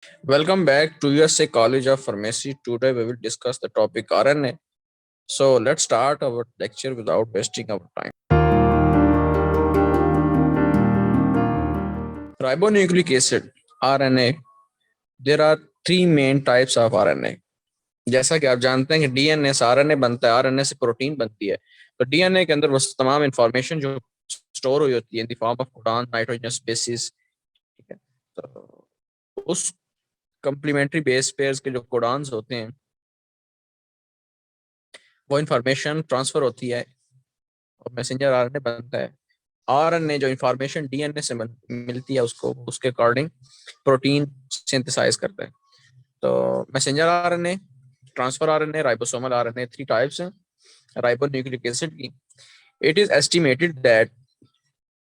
Welcome back to USA College of Pharmacy. Today we will discuss the topic RNA. So let's start our lecture without wasting our time. Ribonucleic acid RNA. There are three main types of RNA. जैसा कि आप जानते हैं कि DNA से RNA बनता है, RNA से प्रोटीन बनती है। तो डीएनए के अंदर वो तमाम इंफॉर्मेशन जो स्टोर हुई होती है in the form of codon, nitrogenous bases, ठीक है। तो उस कंप्लीमेंट्री बेस पेयर्स के जो कोडॉन्स होते हैं वो इंफॉर्मेशन ट्रांसफर होती है और मैसेंजर आरएनए बनता है। आरएनए जो इंफॉर्मेशन डीएनए से मिलती है उसको उसके अकॉर्डिंग प्रोटीन सिंथेसाइज करता है। तो messenger RNA, transfer RNA, ribosomal RNA, three types हैं राइबोन्यूक्लिक एसिड की। It is estimated that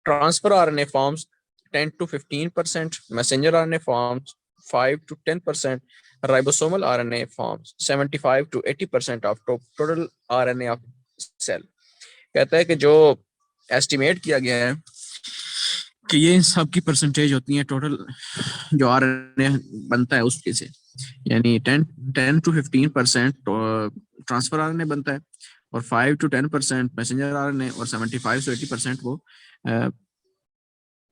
transfer RNA forms 10 to 15%, messenger RNA forms 5 to 10%, ribosomal RNA forms 75 to 80% of total RNA of cell. कहता है कि जो estimate किया गया है कि ये सब की परसेंटेज होती है टोटल जो आरएनए बनता है उसके से, यानी 10 to 15% ट्रांसफर आरएनए बनता है और 5 to 10% मैसेंजर आरएनए और 75 to 80% वो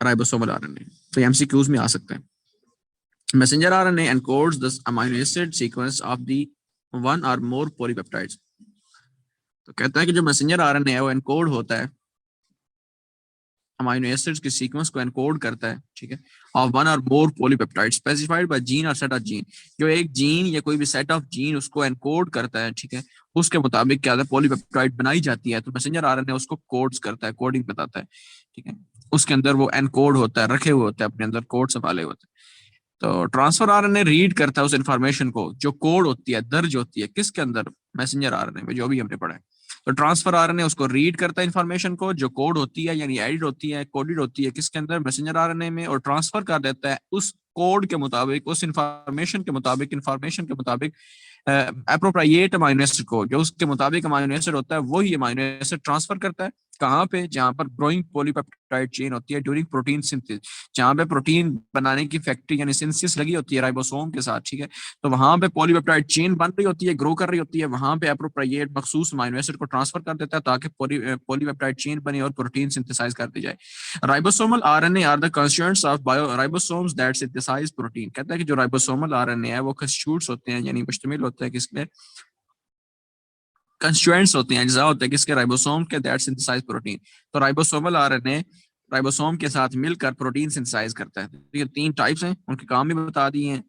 राइबोसोमल आरएनए। तो एमसीक्यूज में आ सकता है। Messenger RNA encodes the amino acid sequence of the one और मोर पॉलीपेप्टाइड्स। तो कहता है कि जो मैसेंजर आरएनए है वो एनकोड होता है, अमीनो एसिड्स के सीक्वेंस को एनकोड करता है, ठीक है, ऑफ वन और मोर पॉलीपेप्टाइड स्पेसिफाइड बाय जीन और सेट ऑफ जीन। जो एक जीन या कोई भी सेट ऑफ जीन उसको एनकोड करता है, ठीक है, उसके मुताबिक क्या है पॉलीपेप्टाइड बनाई जाती है। तो मैसेंजर आरएनए उसको कोड्स करता है, कोडिंग बताता है, ठीक है। उसके अंदर वो एनकोड होता है, रखे हुए होते हैं अपने अंदर कोड संभाले होते हैं। तो ट्रांसफर आरएनए रीड करता है उस इंफॉर्मेशन को जो कोड होती है, दर्ज होती है किसके अंदर, मैसेंजर आरएनए में, जो भी हमने पढ़ा है। तो ट्रांसफर आरएनए उसको रीड करता है इंफॉर्मेशन को जो कोड होती है, यानी एडिट होती है, कोडेड होती है किसके अंदर, मैसेंजर आरएनए में, और ट्रांसफर कर देता है उस कोड के मुताबिक, उस इंफॉर्मेशन के मुताबिक एप्रोप्रिएट अमाइनो एसिड को, जो उसके मुताबिक अमाइनो एसिड होता है वही अमाइनो एसिड ट्रांसफर करता है। कहाँ पे, जहां पर ग्रोइंग पॉलीपेप्टाइड चेन होती है ड्यूरिंग प्रोटीन सिंथेसिस, जहां पे प्रोटीन बनाने की फैक्ट्री यानी सिंथेसिस लगी होती है राइबोसोम के साथ, ठीक है। तो वहां पे पॉलीपेप्टाइड चेन बन रही होती है, ग्रो कर रही होती है, वहां पे एप्रोप्रिएट मखसूस अमाइनो एसिड को ट्रांसफर कर देता है ताकि पॉलीपेप्टाइड चेन बने और प्रोटीन सिंथेसाइज कर दी जाए। Ribosomal RNA are the constituents of bio ribosomes that synthesize protein. कहता है कि जो राइबोसोमल आरएनए है वो कंस्टिट्यूट्स होते हैं, यानी मुश्तमिल होते हैं किसके, कंस्टिट्यूएंट्स होते हैं, अज्जा होते हैं किसके, राइबोसोम के, दैट सिंथेसाइज प्रोटीन। तो राइबोसोमल आरएनए राइबोसोम के साथ मिलकर प्रोटीन सिंथेसाइज करता है। तो ये तीन टाइप्स हैं, उनके काम भी बता दिए हैं।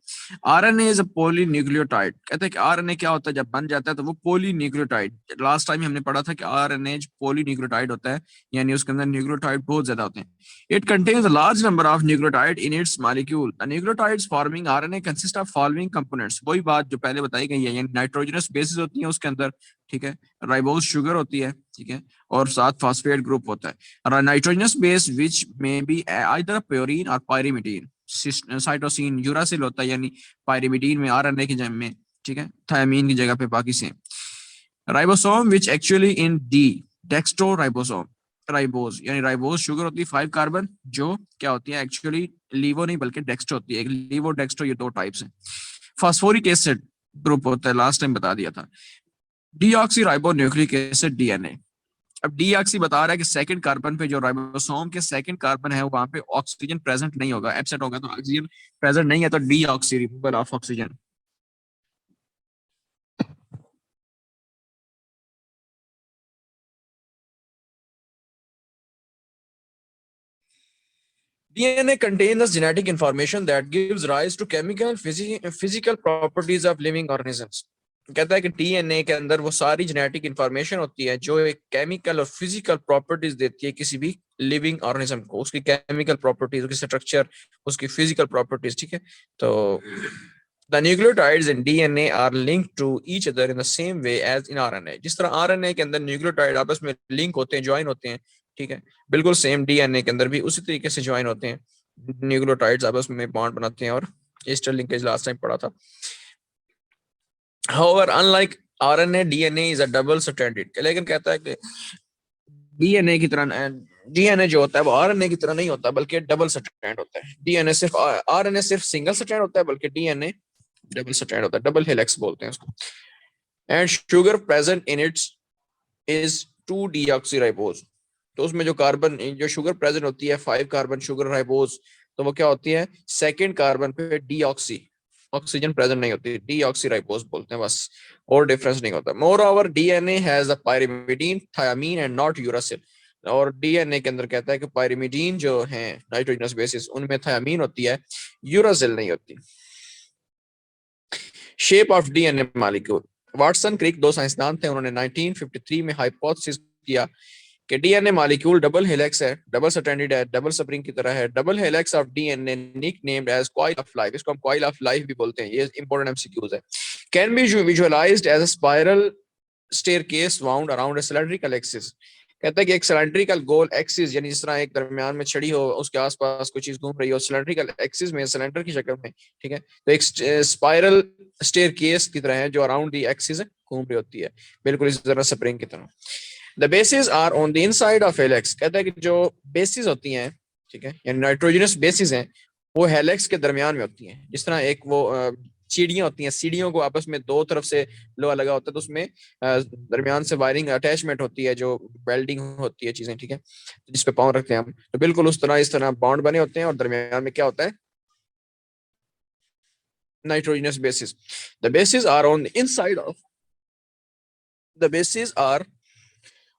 RNA is a polynucleotide. कहते हैं कि आरएनए क्या होता है, जब बन जाता है तो वो पॉलीन्यूक्लियोटाइड। लास्ट टाइम हमने पढ़ा था कि आरएनए पॉलीन्यूक्लियोटाइड होता है, यानी उसके अंदर न्यूक्लियोटाइड बहुत ज्यादा होते हैं। It contains a large number of nucleotide in its molecule. The nucleotides forming RNA consist of following components. वही बात जो पहले बताई गई है, यानी नाइट्रोजनस बेसिस होती है उसके अंदर, ठीक है, राइबोज शुगर होती है, ठीक है, और साथ फास्फेट ग्रुप होता है। नाइट्रोजनस बेस विच में बी आइदर प्योरीन और पायरिमिडीन। साइटोसिन यूरासिल होता है, यानी पायरिमिडीन में, आरएनए की जगह में, ठीक है, थायमीन की जगह पे बाकी से। Ribosome which actually in D dextro ribosome. Ribose यानी राइबोज शुगर होती है 5 कार्बन, जो क्या होती है एक्चुअली लीवो नहीं बल्कि डेक्स्ट्रो होती है। लीवो डेक्स्ट्रो ये दो टाइप्स हैं। फास्फोरिक एसिड ग्रुप होता है, लास्ट टाइम बता दिया था। Deoxy ribonucleic acid DNA. अब डीऑक्सी बता रहा है कि सेकंड कार्बन पे, जो राइबोसोम के सेकंड कार्बन है वहां पे ऑक्सीजन प्रेजेंट नहीं होगा, एब्सेंट होगा। तो ऑक्सीजन प्रेजेंट नहीं है तो deoxy, removal of oxygen. DNA contains the genetic information that gives rise to chemical and physical properties of living organisms. कहता है कि डीएनए के अंदर वो सारी जेनेटिक इंफॉर्मेशन होती है जो एक केमिकल और फिजिकल प्रॉपर्टीज देती है किसी भी लिविंग ऑर्गेनिज्म को, उसकी केमिकल प्रॉपर्टीज, उसकी स्ट्रक्चर, उसकी फिजिकल प्रॉपर्टीज, ठीक है। तो the nucleotides in DNA are linked to each other in the same way as in RNA. जिस तरह आरएनए के अंदर न्यूक्लियोटाइड आपस में लिंक होते हैं, ज्वाइन होते हैं, ठीक है, बिल्कुल सेम डीएनए के अंदर भी उसी तरीके से ज्वाइन होते हैं, न्यूक्लियोटाइड्स आपस में बॉन्ड बनाते हैं, और ईस्टर लिंकेज लास्ट टाइम पढ़ा था। However, unlike RNA, DNA is a double stranded। लेकिन कहता है कि डीएनए की तरह डीएनए जो होता है वो आरएनए की तरह नहीं होता बल्कि डबल स्ट्रैंड होता है। डीएनए सिर्फ आरएनए सिर्फ सिंगल स्ट्रैंड होता है, बल्कि डीएनए डबल स्ट्रैंड होता है, डबल हेलिक्स बोलते हैं उसको। And sugar present in its is 2 deoxyribose. तो उसमें जो कार्बन जो शुगर प्रेजेंट होती है 5 कार्बन शुगर राइबोज, तो वो क्या होती है, सेकेंड कार्बन पे डीऑक्सी, ऑक्सीजन प्रेजेंट नहीं होती, डीऑक्सीराइबोज बोलते हैं बस, और डिफरेंस नहीं होता। Moreover DNA has a pyrimidine thymine and not uracil. और डीएनए के अंदर कहता है कि पायरिमिडीन जो है नाइट्रोजनस बेसिस उनमें थायामीन होती है, यूरासिल नहीं होती। Shape of DNA molecule. Watson Crick दो साइंसदान थे, उन्होंने 1953 में हाइपोथेसिस किया कि डीएनए मॉलिक्यूल डबल हेलिक्स है, डबल स्ट्रैंडेड है, डबल स्प्रिंग की तरह है। Double helix of DNA nick named as coil of life, इसको हम कॉइल ऑफ लाइफ भी बोलते हैं, ये इंपॉर्टेंट एमसीक्यूज है। Can be visualized as a spiral staircase wound around a cylindrical axis. कहता है कि एक सिलेंड्रिकल गोल एक्सिस, यानी जिस तरह एक दरमियान में छड़ी हो, उसके आसपास कोई चीज घूम रही हो सिलेंड्रिकल एक्सिस में, सिलेंडर की शक्ल में, ठीक है, तो एक स्पाइरल स्टेयरकेस की तरह है जो अराउंड दी एक्सिस घूम रही होती है, बिल्कुल इस तरह स्प्रिंग की तरह। The bases are on the inside of helix. कहता है कि जो बेसिस होती हैं, ठीक है, यानी नाइट्रोजनस बेसिस हैं, वो हेलिक्स के दरमियान में होती हैं। जिस तरह एक वो सीढ़ियां होती हैं, सीढ़ियों को आपस में दो तरफ से लोहा लगा होता है, तो उसमें दरमियान से वायरिंग अटैचमेंट होती है, जो वेल्डिंग होती है चीजें, ठीक है, जिस पे पाँव रखते हैं हम, तो बिल्कुल उस तरह इस तरह बॉन्ड बने होते हैं, और दरमियान में क्या होता है, nitrogenous bases. The bases are on the inside of the bases are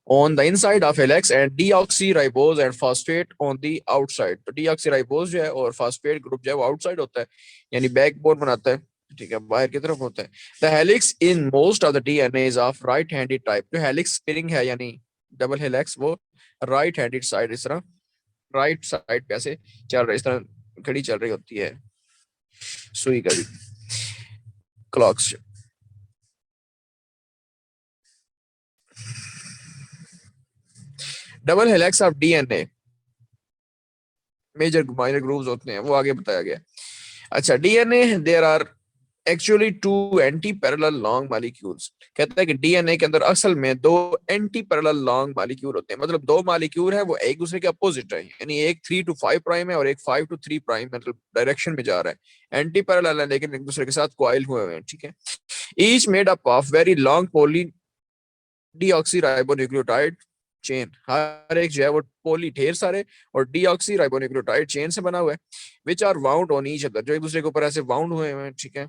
on the inside of helix and deoxyribose and phosphate on the outside। तो deoxyribose जो है और phosphate ग्रुप जो है वो आउटसाइड होता है, यानी बैकबोन बनाता है, ठीक है, बाहर की तरफ होता है। The helix in most of the DNA is of right-handed type। जो helix स्प्रिंग है यानी डबल हेलिक्स, वो राइट हैंडेड साइड, इस तरह राइट साइड पे ऐसे चल रही, इस तरह घड़ी चल रही होती है, सुई का भी, clocks. Double helix of DNA major minor grooves होते हैं, वो आगे बताया गया। अच्छा, DNA there are actually two anti parallel long molecules. कहता है कि डीएनए के अंदर असल में दो एंटी पैरेलल लॉन्ग मॉलिक्यूल होते हैं, मतलब दो मॉलिक्यूल है वो एक दूसरे के अपोजिट है, यानी एक 3 to 5 प्राइम है और एक 5 to 3 प्राइम मतलब डायरेक्शन में जा रहा है, एंटी पैरेलल है लेकिन एक दूसरे के साथ कॉइल हुए हुए हैं, ठीक है। Each made up of very long polydeoxyribonucleotide chain. हर एक जो है वो पोली ढेर सारे और डीऑक्सीराइबोन्यूक्लियोटाइड चेन से बना हुआ है, which are wound on each other, जो एक दूसरे के ऊपर ऐसे वाउंड हुए हैं, ठीक है।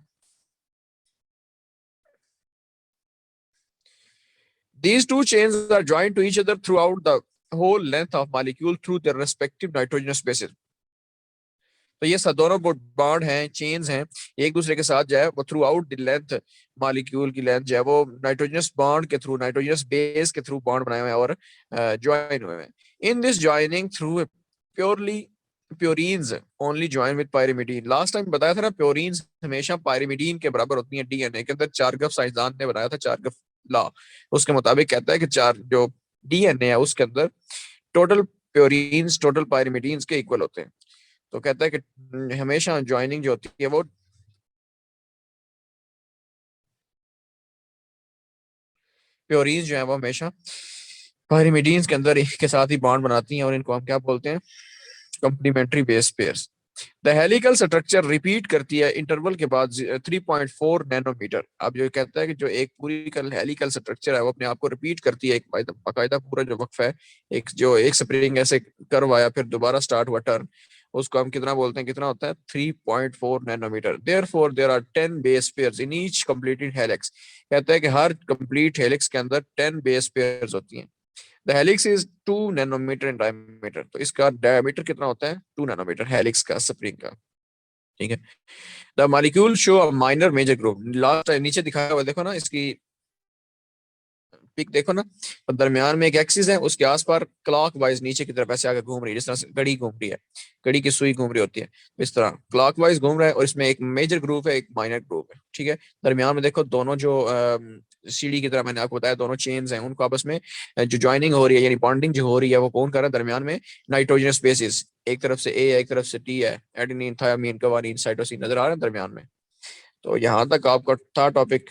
These two chains are joined to each other throughout the whole length of molecule through their respective nitrogenous bases। तो ये दोनों बॉन्ड हैं, चेन्स हैं, एक दूसरे के साथ जो है वो throughout the length, molecule की लेंथ जो है वो नाइट्रोजनस बॉन्ड के थ्रू, नाइट्रोजनस बेस के थ्रू बॉन्ड बनाए हुए हैं और ज्वाइन हुए हैं। In this joining through purely purines only join with pyrimidine. Last time बताया था ना, प्योरीन्स हमेशा पायरिमिडीन के बराबर होती हैं डीएनए के अंदर। चार्गफ साइंसदान ने बनाया था चार्गफ लॉ, उसके मुताबिक कहता है कि चार जो डीएनए है उसके अंदर टोटल प्योरीन्स टोटल पायरिमिडीन्स के इक्वल होते हैं। तो कहता है कि हमेशा ज्वाइनिंग जो होती है वो प्योरीन जो है वो हमेशा पायरिमिडीन्स के अंदर के साथ ही बॉन्ड बनाती हैं, और इनको हम क्या बोलते हैं, complementary base pairs. The helical structure repeat करती है इंटरवल के बाद 3.4 नैनोमीटर। अब जो कहता है कि जो एक पूरी हेलिकल स्ट्रक्चर है वो अपने आप को रिपीट करती है, एक बाकायदा पूरा जो वक्फ है, एक जो एक स्प्रिंग ऐसे कर्व आया फिर दोबारा स्टार्ट हुआ टर्न, उसको हम कितना बोलते हैं, कितना होता है, 3.4 nanometre. Therefore there are 10 base pairs in each completed helix. कहता है कि हर कंप्लीट हेलिक्स के अंदर 10 बेस पेयर्स होती हैं। The helix is 2 nanometre in diameter. तो इसका डायमीटर कितना होता है, 2 नैनोमीटर हेलिक्स का, स्प्रिंग का, ठीक है। The molecule show a minor major group. Last नीचे दिखाया हुआ देखो ना, इसकी पिक देखो ना, और दरमियान में एक एक्सिस है, उसके आसपास क्लॉक वाइज नीचे की तरफ ऐसे आगे घूम रही है, जिस तरह से घड़ी घूम रही है, घड़ी की सुई घूम रही होती है, इस तरह क्लॉक वाइज घूम रहा है, और इसमें एक मेजर ग्रुप है एक माइनर ग्रुप है, ठीक है। दरमियान में देखो दोनों जो सीढ़ी की तरह मैंने आपको बताया, दोनों चेन्स हैं, उनको आपस में जो ज्वाइनिंग हो रही है यानी बॉन्डिंग जो हो रही है वो कौन कर रहा है, दरमियान में नाइट्रोजनस बेसिस, एक तरफ से ए है एक तरफ से टी है, एडेनिन थायामीन गवानीन साइटोसिन नजर आ रहे हैं दरमियान में। तो यहाँ तक आपका था टॉपिक।